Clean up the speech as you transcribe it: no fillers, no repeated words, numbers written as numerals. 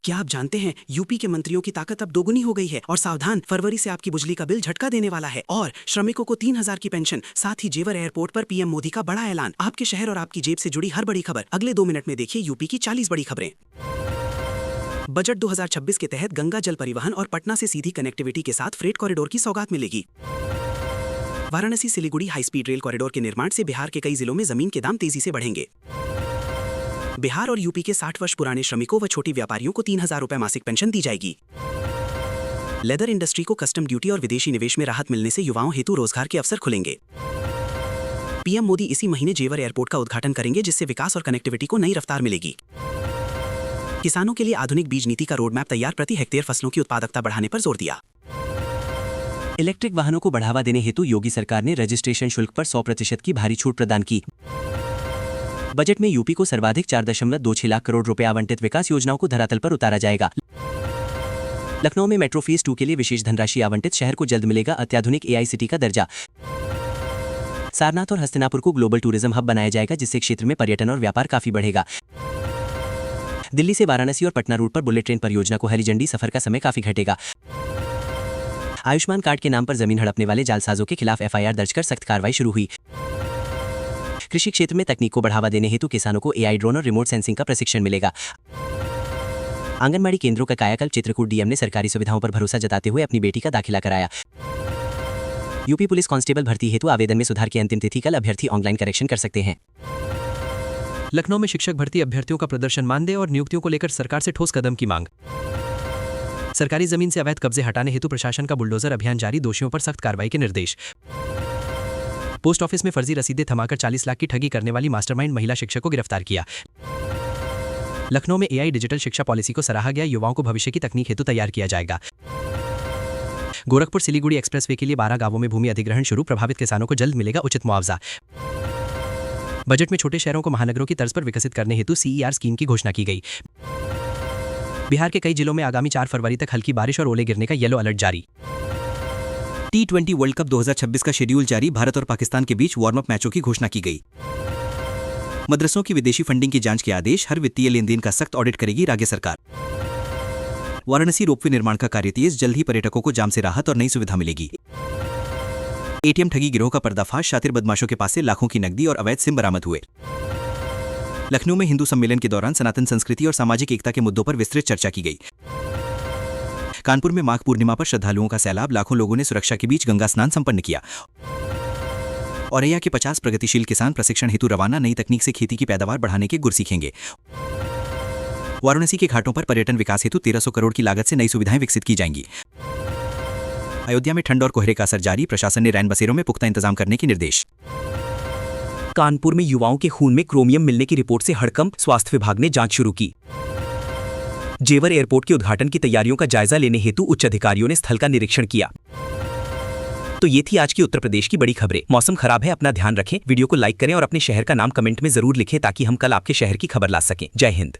क्या आप जानते हैं यूपी के मंत्रियों की ताकत अब दोगुनी हो गई है। और सावधान, फरवरी से आपकी बिजली का बिल झटका देने वाला है। और श्रमिकों को 3,000 की पेंशन। साथ ही जेवर एयरपोर्ट पर पीएम मोदी का बड़ा ऐलान। आपके शहर और आपकी जेब से जुड़ी हर बड़ी खबर अगले 2 मिनट में देखिए यूपी की 40 बड़ी खबरें। बजट 2026 के तहत गंगा जल परिवहन और पटना से सीधी कनेक्टिविटी के साथ फ्रेट कॉरिडोर की सौगात मिलेगी। Varanasi Siliguri high speed rail corridor के निर्माण से बिहार के कई जिलों में जमीन के दाम तेजी से बढ़ेंगे। बिहार और यूपी के 60 वर्ष पुराने श्रमिकों व छोटे व्यापारियों को 3,000 रुपए मासिक पेंशन दी जाएगी। लेदर इंडस्ट्री को कस्टम ड्यूटी और विदेशी निवेश में राहत मिलने से युवाओं हेतु रोजगार के अवसर खुलेंगे। पीएम मोदी इसी महीने जेवर एयरपोर्ट का उद्घाटन करेंगे, जिससे विकास और कनेक्टिविटी को नई रफ्तार मिलेगी। किसानों के लिए आधुनिक बीज नीति का रोड मैप तैयार, प्रति हेक्टेयर फसलों की उत्पादकता बढ़ाने पर जोर दिया। इलेक्ट्रिक वाहनों को बढ़ावा देने हेतु योगी सरकार ने रजिस्ट्रेशन शुल्क पर 100% की भारी छूट प्रदान की। बजट में यूपी को सर्वाधिक 4.26 लाख करोड़ रुपए आवंटित, विकास योजनाओं को धरातल पर उतारा जाएगा। लखनऊ में मेट्रो फेज 2 के लिए विशेष धनराशि आवंटित, शहर को जल्द मिलेगा अत्याधुनिक AI सिटी का दर्जा। सारनाथ और हस्तिनापुर को ग्लोबल टूरिज्म हब बनाया जाएगा, जिससे क्षेत्र में पर्यटन और व्यापार काफी बढ़ेगा। दिल्ली से वाराणसी और पटना रूट पर बुलेट ट्रेन परियोजना को हरी झंडी, सफर का समय काफी घटेगा। आयुष्मान कार्ड के नाम पर जमीन हड़पने वाले जालसाजों के खिलाफ FIR दर्ज कर सख्त कार्रवाई शुरू हुई। कृषि क्षेत्र में तकनीक को बढ़ावा देने हेतु किसानों को AI ड्रोन और रिमोट सेंसिंग का प्रशिक्षण मिलेगा। आंगनबाड़ी केंद्रों का कायाकल्प, चित्रकूट DM ने सरकारी सुविधाओं पर भरोसा जताते हुए अपनी बेटी का दाखिला कराया। यूपी पुलिस कांस्टेबल भर्ती हेतु आवेदन में सुधार की अंतिम तिथि कल, अभ्यर्थी ऑनलाइन करेक्शन कर सकते हैं। लखनऊ में शिक्षक भर्ती अभ्यर्थियों का प्रदर्शन मानदेय और नियुक्तियों को लेकर सरकार से ठोस कदम की मांग। सरकारी जमीन से अवैध कब्जे हटाने हेतु प्रशासन का बुलडोजर अभियान जारी, दोषियों पर सख्त कार्रवाई के निर्देश। पोस्ट ऑफिस में फर्जी रसीदें थमाकर 40 लाख की ठगी करने वाली मास्टरमाइंड महिला शिक्षक को गिरफ्तार किया। लखनऊ में AI डिजिटल शिक्षा पॉलिसी को सराहा गया, युवाओं को भविष्य की तकनीक हेतु तैयार किया जाएगा। गोरखपुर सिलीगुड़ी एक्सप्रेसवे के लिए 12 गांवों में भूमि अधिग्रहण शुरू, प्रभावित किसानों को जल्द मिलेगा उचित मुआवजा। बजट में छोटे शहरों को महानगरों की तर्ज पर विकसित करने हेतु CER स्कीम की घोषणा की गई। बिहार के कई जिलों में आगामी 4 फरवरी तक हल्की बारिश और ओले गिरने का येलो अलर्ट जारी। T20 वर्ल्ड कप 2026 का शेड्यूल जारी, भारत और पाकिस्तान के बीच वार्म अप मैचों की घोषणा की गई। मदरसों की विदेशी फंडिंग की जांच के आदेश, हर वित्तीय लेन देन का सख्त ऑडिट करेगी राज्य सरकार। वाराणसी रोपवे निर्माण का कार्य तेज, जल्द ही पर्यटकों को जाम से राहत और नई सुविधा मिलेगी। ATM ठगी गिरोह का पर्दाफाश, शातिर बदमाशों के पास से लाखों की नकदी और अवैध सिम बरामद हुए। लखनऊ में हिंदू सम्मेलन के दौरान सनातन संस्कृति और सामाजिक एकता के मुद्दों पर विस्तृत चर्चा की गई। कानपुर में माघ पूर्णिमा पर श्रद्धालुओं का सैलाब, लाखों लोगों ने सुरक्षा के बीच गंगा स्नान संपन्न किया। औरैया के 50 प्रगतिशील किसान प्रशिक्षण हेतु रवाना, नई तकनीक से खेती की पैदावार बढ़ाने के गुर सीखेंगे। वाराणसी के घाटों पर पर्यटन विकास हेतु 1300 करोड़ की लागत से नई सुविधाएं विकसित की जाएंगी। अयोध्या में ठंड और कोहरे का असर जारी, प्रशासन ने रैन बसेरों में पुख्ता इंतजाम करने के निर्देश। कानपुर में युवाओं के खून में क्रोमियम मिलने की रिपोर्ट से हड़कंप, स्वास्थ्य विभाग ने जांच शुरू की। जेवर एयरपोर्ट के उद्घाटन की तैयारियों का जायजा लेने हेतु उच्च अधिकारियों ने स्थल का निरीक्षण किया। तो ये थी आज की उत्तर प्रदेश की बड़ी खबरें। मौसम खराब है, अपना ध्यान रखें, वीडियो को लाइक करें और अपने शहर का नाम कमेंट में जरूर लिखें, ताकि हम कल आपके शहर की खबर ला सकें। जय हिंद।